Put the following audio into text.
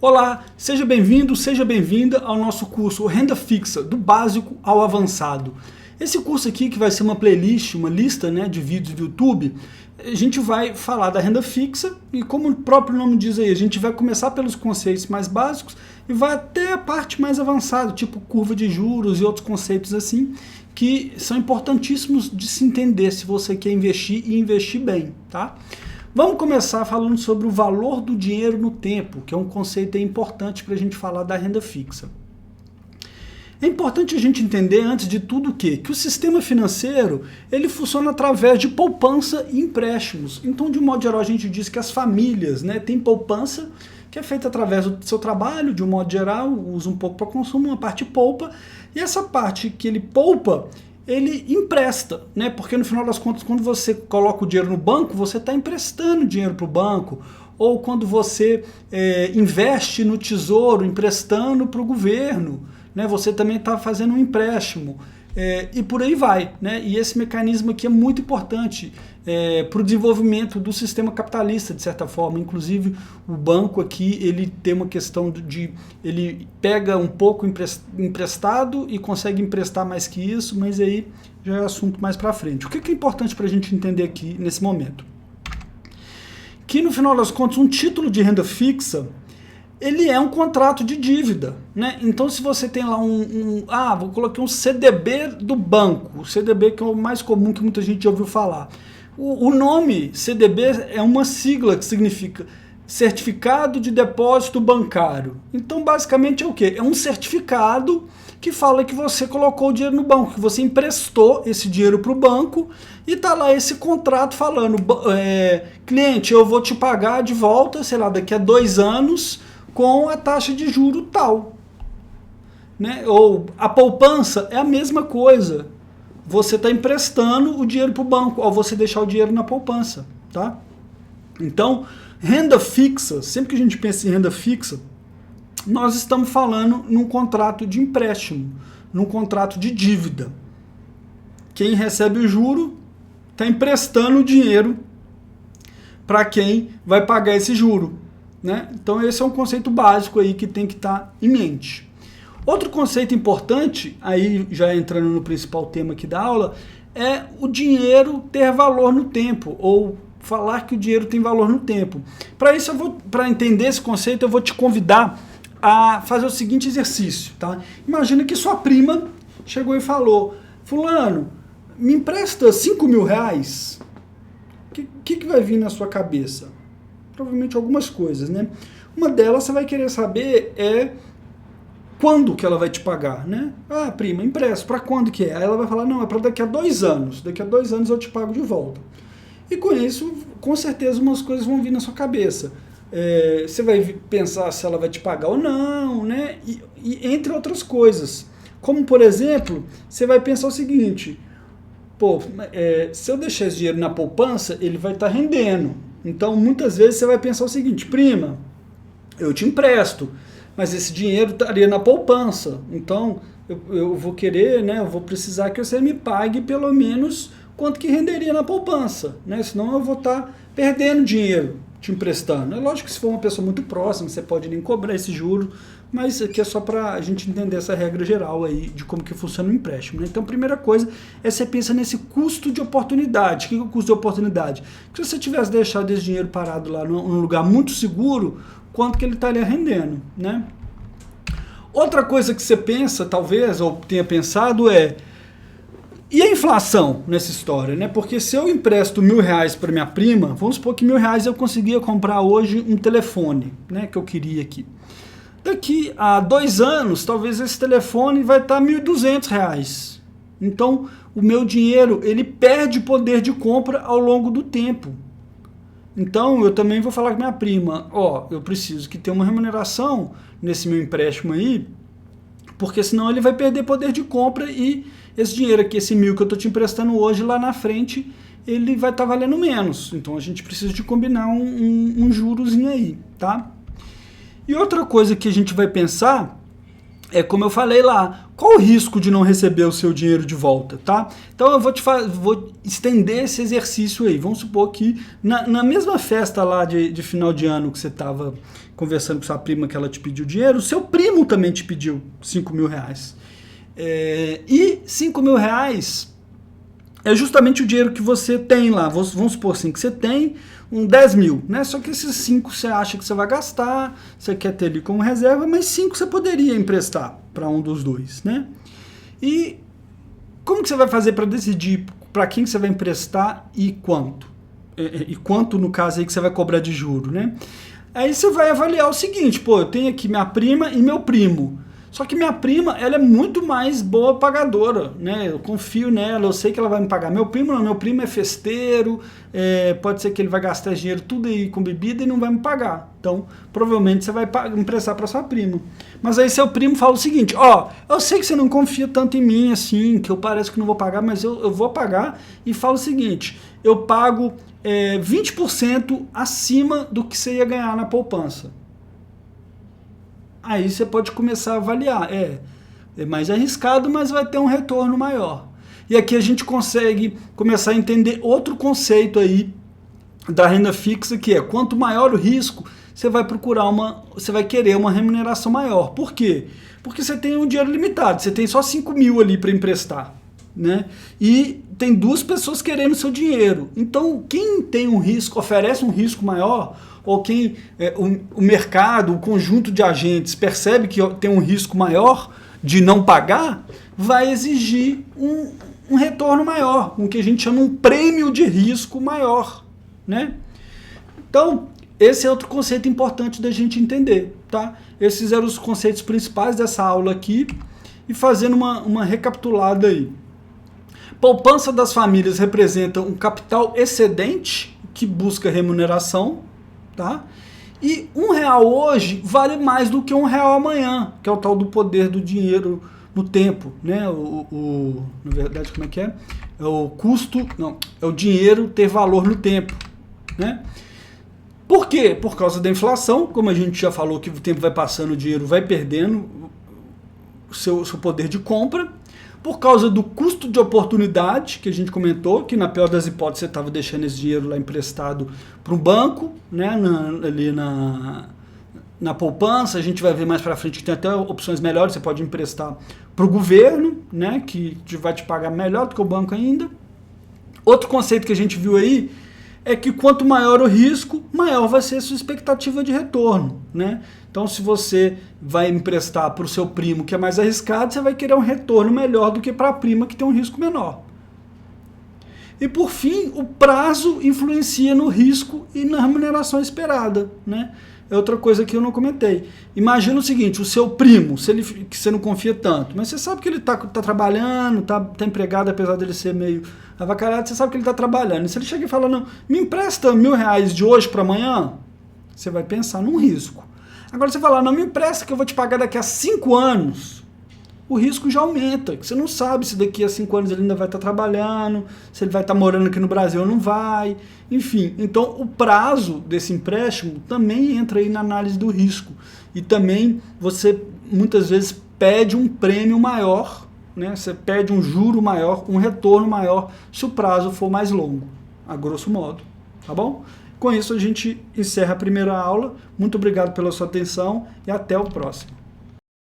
Olá, seja bem-vindo, seja bem-vinda ao nosso curso Renda Fixa, do básico ao avançado. Esse curso aqui, que vai ser uma playlist, uma lista, de vídeos do YouTube, a gente vai falar da renda fixa e, como o próprio nome diz aí, a gente vai começar pelos conceitos mais básicos e vai até a parte mais avançada, tipo curva de juros e outros conceitos assim, que são importantíssimos de se entender se você quer investir e investir bem, tá? Vamos começar falando sobre o valor do dinheiro no tempo, que é um conceito importante para a gente falar da renda fixa. É importante a gente entender, antes de tudo, que o sistema financeiro ele funciona através de poupança e empréstimos. Então, de um modo geral, a gente diz que as famílias têm poupança, que é feita através do seu trabalho, de um modo geral, usa um pouco para consumo, uma parte poupa, e essa parte que ele poupa, ele empresta, porque no final das contas, quando você coloca o dinheiro no banco, você está emprestando dinheiro para o banco, ou quando você investe no tesouro, emprestando para o governo, você também está fazendo um empréstimo, e por aí vai. E esse mecanismo aqui é muito importante para o desenvolvimento do sistema capitalista, de certa forma. Inclusive, o banco aqui ele tem uma questão ele pega um pouco emprestado e consegue emprestar mais que isso, mas aí já é assunto mais para frente. O que é importante para a gente entender aqui nesse momento? Que no final das contas, um título de renda fixa, ele é um contrato de dívida, Então, se você tem lá vou colocar um CDB do banco, o CDB que é o mais comum que muita gente já ouviu falar. O nome CDB é uma sigla que significa Certificado de Depósito Bancário. Então, basicamente é o quê? É um certificado que fala que você colocou o dinheiro no banco, que você emprestou esse dinheiro para o banco e está lá esse contrato falando, cliente, eu vou te pagar de volta, sei lá, daqui a 2 anos, com a taxa de juro tal. Ou a poupança é a mesma coisa. Você está emprestando o dinheiro para o banco ao você deixar o dinheiro na poupança. Tá? Então, renda fixa, sempre que a gente pensa em renda fixa, nós estamos falando num contrato de empréstimo, num contrato de dívida. Quem recebe o juro está emprestando o dinheiro para quem vai pagar esse juro. Então esse é um conceito básico aí que tem que estar em mente. Outro conceito importante, aí já entrando no principal tema aqui da aula, é o dinheiro ter valor no tempo, ou falar que o dinheiro tem valor no tempo. Para isso, para entender esse conceito, eu vou te convidar a fazer o seguinte exercício. Tá? Imagina que sua prima chegou e falou, fulano, me empresta 5 mil reais? O que vai vir na sua cabeça? Provavelmente algumas coisas, Uma delas você vai querer saber quando que ela vai te pagar, Ah, prima, empresto, para quando que é? Aí ela vai falar, não, é para daqui a 2 anos, daqui a 2 anos eu te pago de volta. E com isso, com certeza, umas coisas vão vir na sua cabeça. Você vai pensar se ela vai te pagar ou não, e entre outras coisas. Como, por exemplo, você vai pensar o seguinte, se eu deixar esse dinheiro na poupança, ele vai estar rendendo. Então, muitas vezes você vai pensar o seguinte, prima, eu te empresto, mas esse dinheiro estaria na poupança. Então, eu vou querer, eu vou precisar que você me pague pelo menos quanto que renderia na poupança, Senão eu vou estar perdendo dinheiro te emprestando. É lógico que se for uma pessoa muito próxima, você pode nem cobrar esse juro, mas aqui é só para a gente entender essa regra geral aí de como que funciona o empréstimo. Então, a primeira coisa é você pensa nesse custo de oportunidade. O que é o custo de oportunidade? Se você tivesse deixado esse dinheiro parado lá num lugar muito seguro, quanto que ele estaria rendendo, Outra coisa que você pensa, talvez, ou tenha pensado, e a inflação nessa história, Porque se eu empresto R$1.000 para minha prima, vamos supor que R$1.000 eu conseguia comprar hoje um telefone, que eu queria aqui. Daqui a 2 anos, talvez esse telefone vai estar R$1.200. Então, o meu dinheiro, ele perde poder de compra ao longo do tempo. Então, eu também vou falar com minha prima, eu preciso que tenha uma remuneração nesse meu empréstimo aí, porque senão ele vai perder poder de compra e esse dinheiro aqui, esse 1.000 que eu estou te emprestando hoje, lá na frente, ele vai estar valendo menos. Então, a gente precisa de combinar um jurozinho aí, tá? E outra coisa que a gente vai pensar é como eu falei lá, qual o risco de não receber o seu dinheiro de volta, tá? Então eu vou estender esse exercício aí. Vamos supor que na mesma festa lá de final de ano que você estava conversando com sua prima que ela te pediu dinheiro, o seu primo também te pediu 5 mil reais. E 5 mil reais é justamente o dinheiro que você tem lá. Vamos supor assim, que você tem 10 mil, né? Só que esses 5 você acha que você vai gastar, você quer ter ali como reserva, mas 5 você poderia emprestar para um dos dois, né? E como que você vai fazer para decidir para quem que você vai emprestar e quanto? E quanto, no caso, aí que você vai cobrar de juro, né? Aí você vai avaliar o seguinte, pô, eu tenho aqui minha prima e meu primo. Só que minha prima, ela é muito mais boa pagadora, né? Eu confio nela, eu sei que ela vai me pagar. Meu primo não, meu primo é festeiro, pode ser que ele vai gastar dinheiro tudo aí com bebida e não vai me pagar. Então, provavelmente você vai emprestar para sua prima. Mas aí seu primo fala o seguinte, ó, eu sei que você não confia tanto em mim assim, que eu pareço que não vou pagar, mas eu vou pagar. E fala o seguinte, eu pago 20% acima do que você ia ganhar na poupança. Aí você pode começar a avaliar. É mais arriscado, mas vai ter um retorno maior. E aqui a gente consegue começar a entender outro conceito aí da renda fixa, que é quanto maior o risco, você vai querer uma remuneração maior. Por quê? Porque você tem um dinheiro limitado, você tem só 5 mil ali para emprestar, né? E tem 2 pessoas querendo seu dinheiro. Então, quem tem um risco, oferece um risco maior, ou quem o mercado, o conjunto de agentes percebe que tem um risco maior de não pagar, vai exigir um retorno maior, o que a gente chama um prêmio de risco maior, né? Então, esse é outro conceito importante da gente entender, tá? Esses eram os conceitos principais dessa aula aqui, e fazendo uma recapitulada aí. Poupança das famílias representa um capital excedente que busca remuneração, tá? E R$1 hoje vale mais do que R$1 amanhã, que é o tal do poder do dinheiro no tempo, né? Na verdade, como é que é? É o custo, não, é o dinheiro ter valor no tempo, né? Por quê? Por causa da inflação, como a gente já falou que o tempo vai passando, o dinheiro vai perdendo o seu poder de compra. Por causa do custo de oportunidade, que a gente comentou, que na pior das hipóteses você estava deixando esse dinheiro lá emprestado para um banco, né, ali na poupança. A gente vai ver mais para frente que tem até opções melhores, você pode emprestar para o governo, né, que vai te pagar melhor do que o banco ainda. Outro conceito que a gente viu aí é que quanto maior o risco, maior vai ser a sua expectativa de retorno, né? Então, se você vai emprestar para o seu primo, que é mais arriscado, você vai querer um retorno melhor do que para a prima, que tem um risco menor. E, por fim, o prazo influencia no risco e na remuneração esperada, né? É outra coisa que eu não comentei. Imagina o seguinte, o seu primo, que você não confia tanto, mas você sabe que ele está trabalhando, tá empregado, apesar dele ser meio avacalhado, você sabe que ele está trabalhando. E se ele chega e fala, não, me empresta R$1.000 de hoje para amanhã, você vai pensar num risco. Agora você fala, não, me empresta que eu vou te pagar daqui a 5 anos. O risco já aumenta, que você não sabe se daqui a 5 anos ele ainda vai estar trabalhando, se ele vai estar morando aqui no Brasil ou não vai, enfim. Então o prazo desse empréstimo também entra aí na análise do risco. E também você muitas vezes pede um prêmio maior, né? Você pede um juro maior, um retorno maior, se o prazo for mais longo, a grosso modo, tá bom? Com isso a gente encerra a primeira aula. Muito obrigado pela sua atenção e até o próximo.